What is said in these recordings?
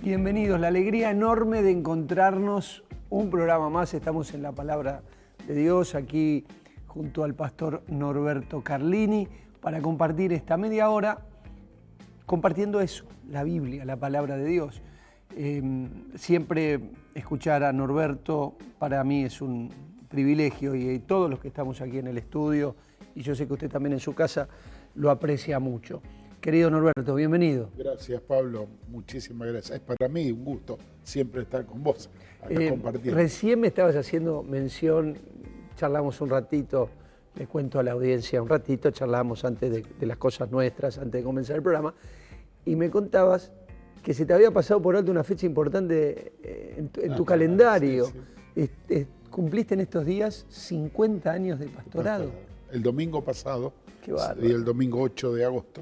Bienvenidos, la alegría enorme de encontrarnos un programa más. Estamos en la Palabra de Dios, aquí junto al pastor Norberto Carlini, para compartir esta media hora, compartiendo eso, la Biblia, la Palabra de Dios. Siempre escuchar a Norberto para mí es un privilegio y todos los que estamos aquí en el estudio, y yo sé que usted también en su casa lo aprecia mucho. Querido Norberto, bienvenido. Gracias, Pablo. Muchísimas gracias. Es para mí un gusto siempre estar con vos, acá compartiendo. Recién me estabas haciendo mención, charlamos un ratito, le cuento a la audiencia un ratito, charlamos antes de las cosas nuestras, antes de comenzar el programa, y me contabas que se te había pasado por alto una fecha importante en tu calendario. Sí. Cumpliste en estos días 50 años de pastorado. El domingo pasado, Qué bárbaro. y el domingo 8 de agosto,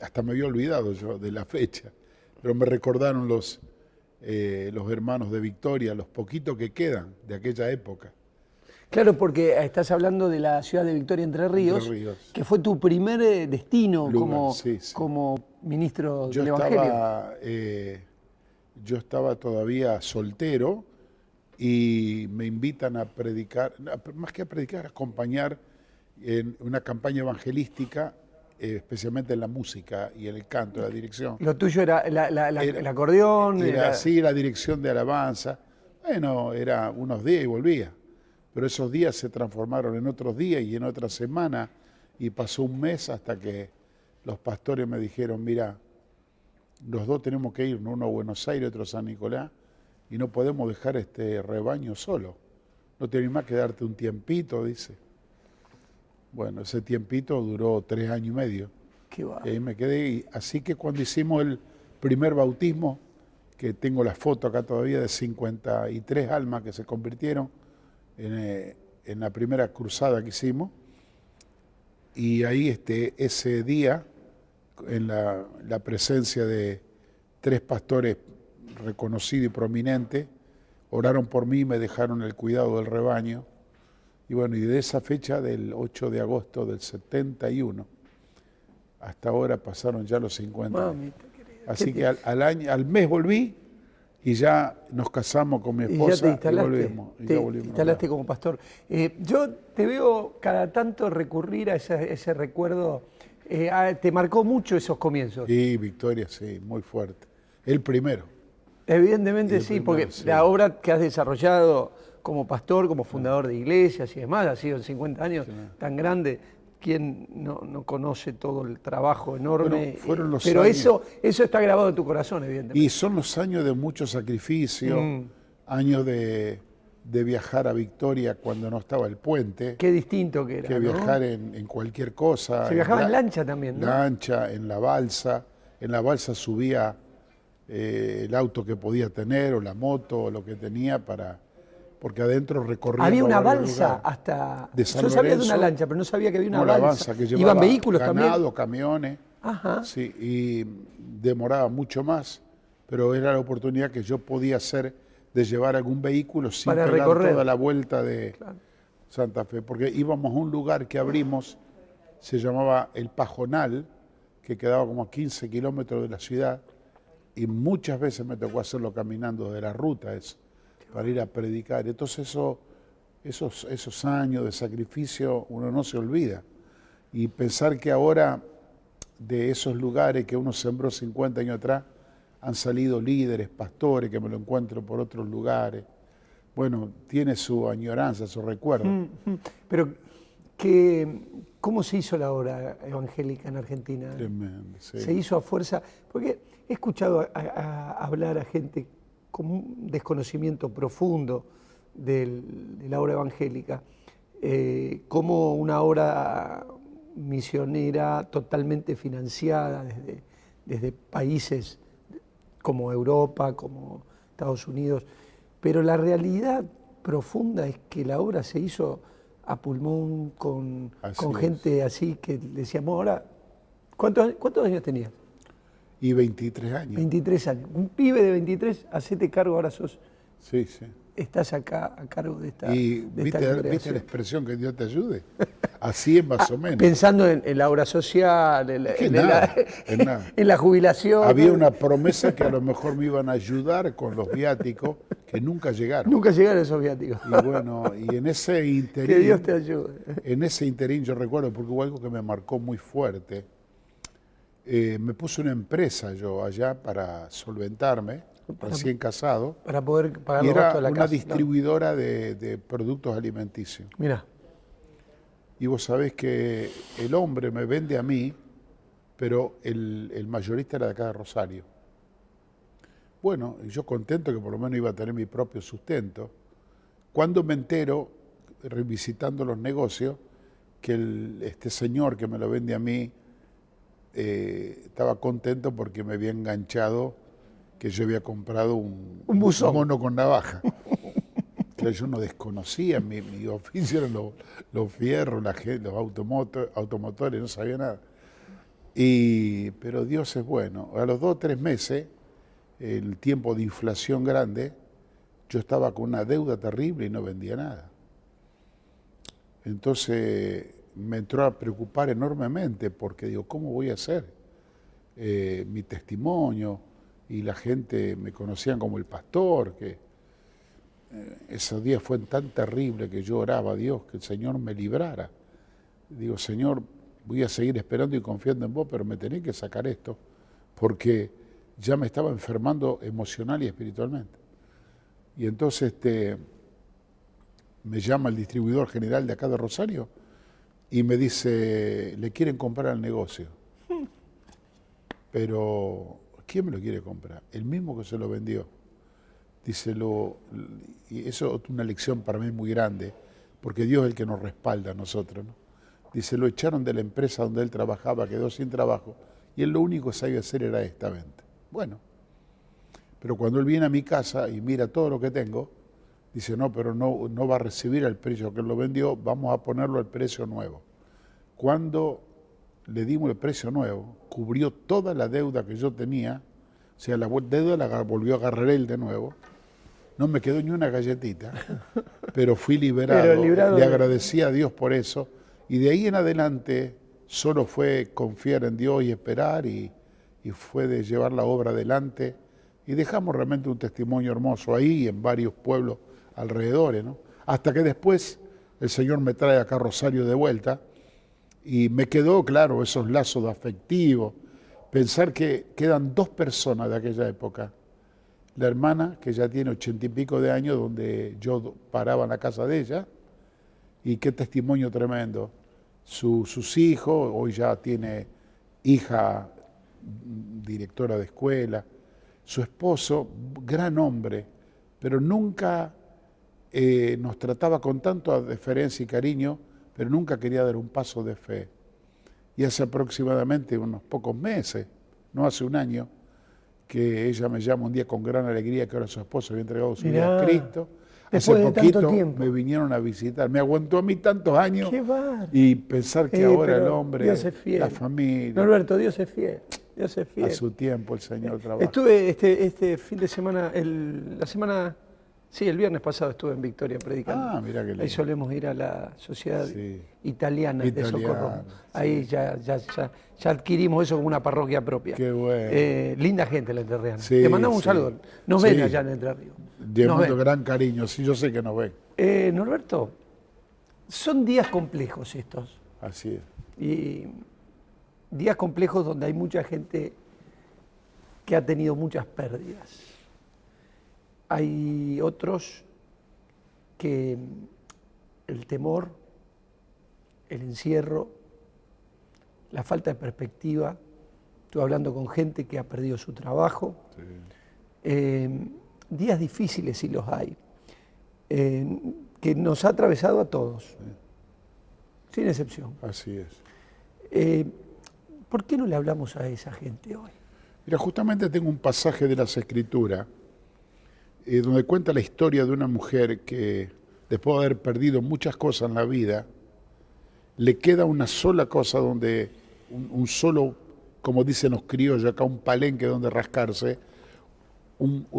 hasta me había olvidado yo de la fecha, pero me recordaron los hermanos de Victoria, los poquitos que quedan de aquella época. Claro, porque estás hablando de la ciudad de Victoria, Entre Ríos, que fue tu primer destino como ministro del Evangelio. Yo estaba todavía soltero y me invitan a predicar, más que a predicar, a acompañar en una campaña evangelística, especialmente en la música y en el canto, la dirección. Lo tuyo era el acordeón. Sí, la dirección de alabanza. Bueno, era unos días y volvía. Pero esos días se transformaron en otros días y en otra semana. Y pasó un mes hasta que los pastores me dijeron, mira, los dos tenemos que ir, uno a Buenos Aires, otro a San Nicolás, y no podemos dejar este rebaño solo. No tenés más que darte un tiempito, dice. Bueno, ese tiempito duró 3 años y medio. Qué va. Y ahí me quedé. Así que cuando hicimos el primer bautismo, que tengo la foto acá todavía de 53 almas que se convirtieron en la primera cruzada que hicimos, y ahí ese día, en la presencia de 3 pastores reconocidos y prominentes, oraron por mí y me dejaron el cuidado del rebaño. Y bueno, y de esa fecha, del 8 de agosto del 71, hasta ahora pasaron ya los 50 años. Así que al mes volví y ya nos casamos con mi esposa y volvimos. Te instalaste como pastor. Yo te veo cada tanto recurrir a ese recuerdo. ¿Te marcó mucho esos comienzos? Sí, Victoria, sí, muy fuerte. El primero. Evidentemente sí, porque la obra que has desarrollado como pastor, como fundador de iglesias y demás, ha sido en 50 años tan grande. ¿Quién no conoce todo el trabajo enorme? Bueno, fueron los pero años. Eso está grabado en tu corazón, evidentemente. Y son los años de mucho sacrificio, años de viajar a Victoria cuando no estaba el puente. Qué distinto que era, que viajar en cualquier cosa. Se viajaba en lancha también, ¿no? Lancha, en la balsa. En la balsa subía el auto que podía tener, o la moto, o lo que tenía, porque adentro recorría. Había una balsa hasta. De San Yo sabía Lorenzo, de una lancha, pero no sabía que había una balsa que llevaba iban vehículos ganado, también. Camiones. Ajá. Sí, y demoraba mucho más, pero era la oportunidad que yo podía hacer de llevar algún vehículo sin para pegar recorrer toda la vuelta de Santa Fe, porque íbamos a un lugar que abrimos, se llamaba El Pajonal, que quedaba como a 15 kilómetros de la ciudad, y muchas veces me tocó hacerlo caminando de la ruta para ir a predicar. Entonces esos años de sacrificio uno no se olvida. Y pensar que ahora de esos lugares que uno sembró 50 años atrás, han salido líderes, pastores, que me lo encuentro por otros lugares. Bueno, tiene su añoranza, su recuerdo. Pero, ¿cómo se hizo la obra evangélica en Argentina? Tremendo, sí. Se hizo a fuerza, porque he escuchado hablar a gente con un desconocimiento profundo de la obra evangélica, como una obra misionera totalmente financiada desde países como Europa, como Estados Unidos, pero la realidad profunda es que la obra se hizo a pulmón con gente así que decíamos, ahora, ¿cuántos años tenías? Y 23 años. 23 años. Un pibe de 23, hacete cargo, ahora sos. Sí, sí. Estás acá a cargo de esta. ¿Y viste la expresión que Dios te ayude? Así es más o menos. Pensando en la obra social, en la jubilación. Había una promesa que a lo mejor me iban a ayudar con los viáticos que nunca llegaron. Nunca llegaron esos viáticos. Y bueno, y en ese interín... Que Dios te ayude. En ese interín yo recuerdo, porque hubo algo que me marcó muy fuerte. Me puse una empresa yo allá para solventarme, recién casado. Para poder pagar y los era gastos de la una casa. distribuidora de productos alimenticios. Mira. Y vos sabés que el hombre me vende a mí, pero el mayorista era de acá de Rosario. Bueno, y yo contento que por lo menos iba a tener mi propio sustento. Cuando me entero, revisitando los negocios, que este señor que me lo vende a mí estaba contento porque me había enganchado que yo había comprado un mono con navaja. Que yo no desconocía, mi oficio eran los fierros, los automotores, no sabía nada. Pero Dios es bueno. A los 2 o 3 meses, el tiempo de inflación grande, yo estaba con una deuda terrible y no vendía nada. Entonces me entró a preocupar enormemente porque digo, ¿cómo voy a hacer? Mi testimonio y la gente me conocían como el pastor, que esos días fue tan terrible que yo oraba a Dios que el Señor me librara. Digo, Señor, voy a seguir esperando y confiando en vos, pero me tenés que sacar esto, porque ya me estaba enfermando emocional y espiritualmente. Y entonces me llama el distribuidor general de acá de Rosario y me dice, le quieren comprar el negocio. Pero, ¿quién me lo quiere comprar? El mismo que se lo vendió. Dice, y eso es una lección para mí muy grande, porque Dios es el que nos respalda a nosotros, ¿no? Dice, lo echaron de la empresa donde él trabajaba, quedó sin trabajo, y él lo único que sabía hacer era esta venta. Bueno, pero cuando él viene a mi casa y mira todo lo que tengo, dice, no, pero no va a recibir el precio que él lo vendió, vamos a ponerlo al precio nuevo. Cuando le dimos el precio nuevo, cubrió toda la deuda que yo tenía, o sea, la deuda la volvió a agarrar él de nuevo. No me quedó ni una galletita, pero fui liberado. Le agradecí a Dios por eso. Y de ahí en adelante solo fue confiar en Dios y esperar y fue de llevar la obra adelante. Y dejamos realmente un testimonio hermoso ahí y en varios pueblos alrededor, ¿no? Hasta que después el Señor me trae acá a Rosario de vuelta y me quedó claro esos lazos afectivos. Pensar que quedan 2 personas de aquella época. La hermana, que ya tiene 80 y pico de años, donde yo paraba en la casa de ella, y qué testimonio tremendo. Sus hijos, hoy ya tiene hija directora de escuela, su esposo, gran hombre, pero nunca nos trataba con tanta deferencia y cariño, pero nunca quería dar un paso de fe. Y hace aproximadamente unos pocos meses, no hace un año, que ella me llama un día con gran alegría que ahora su esposo había entregado su vida a Cristo. Hace poquito me vinieron a visitar, me aguantó a mí tantos años y pensar que ahora el hombre, la familia... Norberto, Dios es fiel, Dios es fiel. A su tiempo el Señor trabaja. Estuve este fin de semana, el viernes pasado estuve en Victoria predicando. Ah, mira qué lindo. Ahí solemos ir a la Sociedad Italiana de Socorro. Ahí ya adquirimos eso como una parroquia propia. Qué bueno. Linda gente la entrerriana. Te mandamos un saludo. Nos ven allá en Entre Ríos. De mucho gran cariño, sí, yo sé que nos ven. Norberto, son días complejos estos. Así es. Y días complejos donde hay mucha gente que ha tenido muchas pérdidas. Hay otros que el temor, el encierro, la falta de perspectiva, estuve hablando con gente que ha perdido su trabajo, días difíciles sí los hay, que nos ha atravesado a todos, sin excepción. Así es. ¿Por qué no le hablamos a esa gente hoy? Mira, justamente tengo un pasaje de las Escrituras donde cuenta la historia de una mujer que después de haber perdido muchas cosas en la vida, le queda una sola cosa donde, un solo, como dicen los criollos acá, un palenque donde rascarse,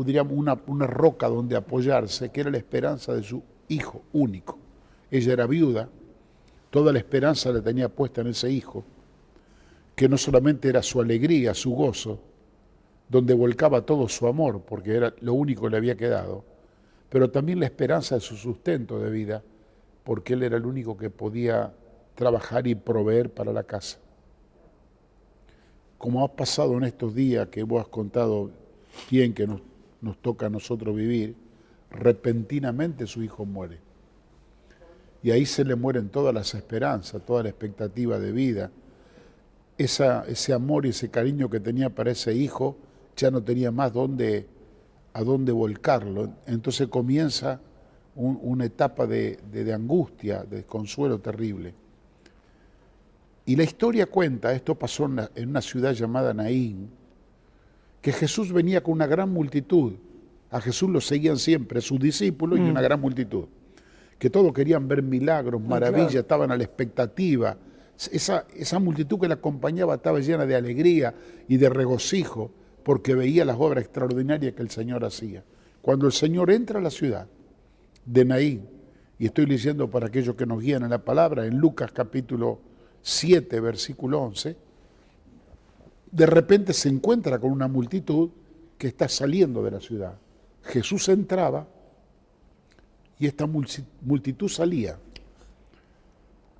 diríamos una roca donde apoyarse, que era la esperanza de su hijo único. Ella era viuda, toda la esperanza la tenía puesta en ese hijo, que no solamente era su alegría, su gozo, donde volcaba todo su amor, porque era lo único que le había quedado, pero también la esperanza de su sustento de vida, porque él era el único que podía trabajar y proveer para la casa. Como ha pasado en estos días que vos has contado bien que nos toca a nosotros vivir, repentinamente su hijo muere. Y ahí se le mueren todas las esperanzas, toda la expectativa de vida. Ese amor y ese cariño que tenía para ese hijo ya no tenía más a dónde volcarlo. Entonces comienza una etapa de angustia, de desconsuelo terrible. Y la historia cuenta, esto pasó en una ciudad llamada Naín, que Jesús venía con una gran multitud. A Jesús lo seguían siempre sus discípulos y una gran multitud, que todos querían ver milagros, maravillas, claro. Estaban a la expectativa. Esa multitud que la acompañaba estaba llena de alegría y de regocijo, porque veía las obras extraordinarias que el Señor hacía. Cuando el Señor entra a la ciudad de Naín, y estoy leyendo para aquellos que nos guían en la palabra, en Lucas capítulo 7, versículo 11, de repente se encuentra con una multitud que está saliendo de la ciudad. Jesús entraba y esta multitud salía.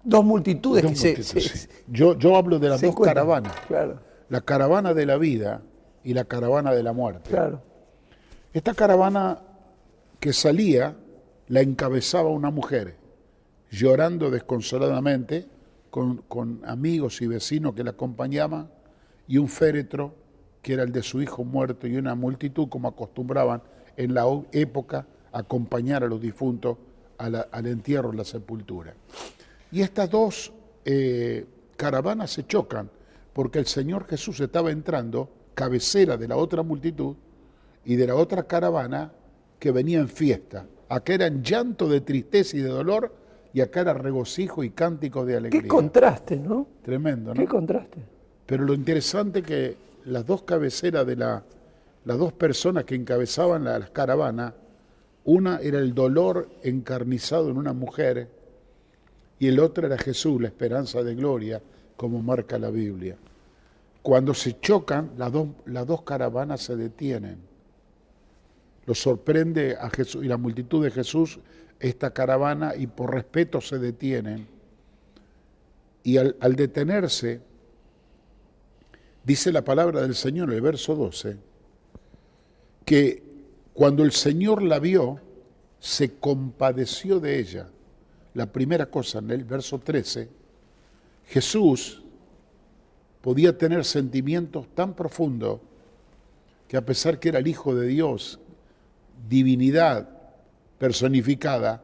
Dos multitudes Dos que multitudes, sí. Yo hablo de las dos caravanas. Claro. La caravana de la vida y la caravana de la muerte. Claro. Esta caravana que salía la encabezaba una mujer, llorando desconsoladamente, con amigos y vecinos que la acompañaban, y un féretro que era el de su hijo muerto, y una multitud, como acostumbraban en la época, a acompañar a los difuntos al entierro, a la sepultura. Y estas dos caravanas se chocan, porque el Señor Jesús estaba entrando, cabecera de la otra multitud, y de la otra caravana que venía en fiesta. Acá era en llanto de tristeza y de dolor, y acá era regocijo y cántico de alegría. Qué contraste, ¿no? Tremendo, ¿no? Qué contraste. Pero lo interesante es que las dos cabeceras de las dos personas que encabezaban las caravanas, una era el dolor encarnizado en una mujer, y el otro era Jesús, la esperanza de gloria, como marca la Biblia. Cuando se chocan, las dos caravanas se detienen. Lo sorprende a Jesús y la multitud de Jesús esta caravana, y por respeto se detienen. Y al detenerse, dice la palabra del Señor, el verso 12, que cuando el Señor la vio, se compadeció de ella. La primera cosa, en el verso 13, Jesús podía tener sentimientos tan profundos que, a pesar que era el Hijo de Dios, divinidad personificada,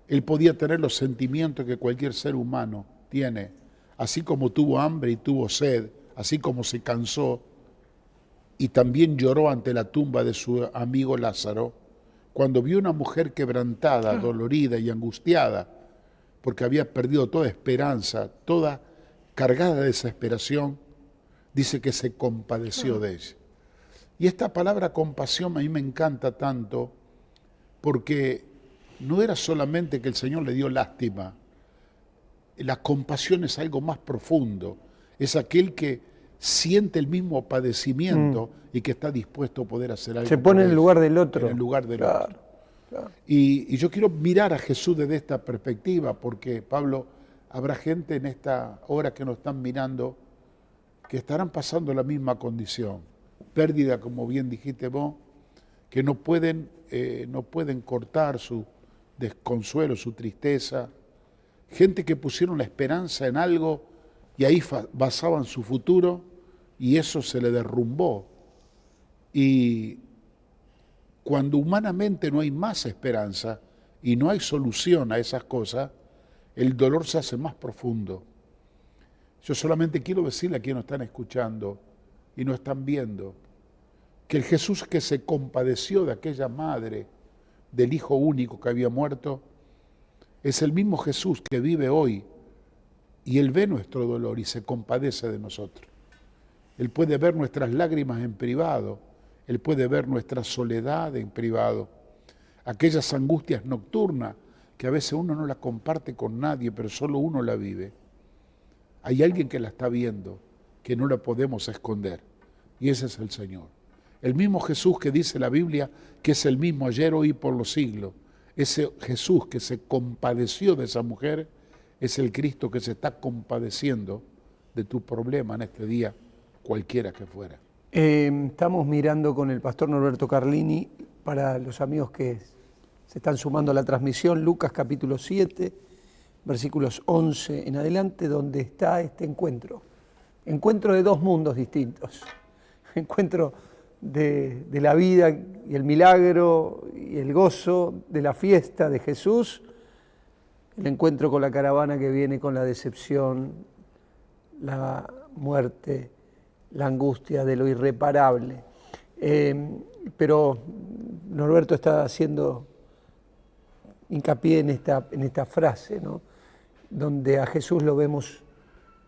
él podía tener los sentimientos que cualquier ser humano tiene, así como tuvo hambre y tuvo sed, así como se cansó y también lloró ante la tumba de su amigo Lázaro, cuando vio una mujer quebrantada, dolorida y angustiada, porque había perdido toda esperanza, toda cargada de desesperación, dice que se compadeció de ella. Y esta palabra compasión a mí me encanta tanto, porque no era solamente que el Señor le dio lástima. La compasión es algo más profundo, es aquel que siente el mismo padecimiento y que está dispuesto a poder hacer algo. Se pone en el lugar del otro. En el lugar del otro. Claro. Y yo quiero mirar a Jesús desde esta perspectiva, porque, Pablo, habrá gente en esta hora que nos están mirando que estarán pasando la misma condición. Pérdida, como bien dijiste vos, que no pueden cortar su desconsuelo, su tristeza. Gente que pusieron la esperanza en algo y ahí basaban su futuro, y eso se le derrumbó. Y cuando humanamente no hay más esperanza y no hay solución a esas cosas, el dolor se hace más profundo. Yo solamente quiero decirle a quienes nos están escuchando y nos están viendo, que el Jesús que se compadeció de aquella madre, del hijo único que había muerto, es el mismo Jesús que vive hoy, y Él ve nuestro dolor y se compadece de nosotros. Él puede ver nuestras lágrimas en privado, Él puede ver nuestra soledad en privado, aquellas angustias nocturnas que a veces uno no la comparte con nadie, pero solo uno la vive. Hay alguien que la está viendo, que no la podemos esconder, y ese es el Señor. El mismo Jesús que dice la Biblia que es el mismo ayer, hoy y por los siglos. Ese Jesús que se compadeció de esa mujer es el Cristo que se está compadeciendo de tu problema en este día, cualquiera que fuera. Estamos mirando con el pastor Norberto Carlini, para los amigos que se están sumando a la transmisión, Lucas capítulo 7, versículos 11 en adelante, donde está este encuentro de dos mundos distintos, encuentro de la vida y el milagro y el gozo de la fiesta de Jesús, el encuentro con la caravana que viene con la decepción, la muerte, la angustia de lo irreparable. Pero Norberto está haciendo hincapié en esta frase, ¿no? Donde a Jesús lo vemos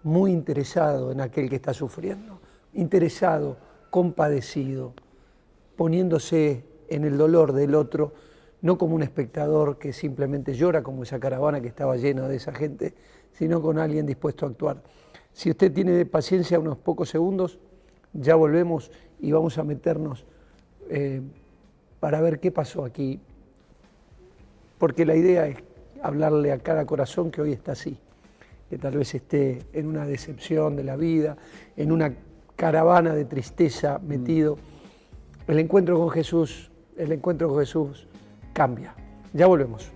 muy interesado en aquel que está sufriendo, interesado, compadecido, poniéndose en el dolor del otro, no como un espectador que simplemente llora como esa caravana que estaba llena de esa gente, sino con alguien dispuesto a actuar. Si usted tiene paciencia unos pocos segundos, ya volvemos y vamos a meternos para ver qué pasó aquí, porque la idea es hablarle a cada corazón que hoy está así, que tal vez esté en una decepción de la vida, en una caravana de tristeza metido. El encuentro con Jesús cambia. Ya volvemos.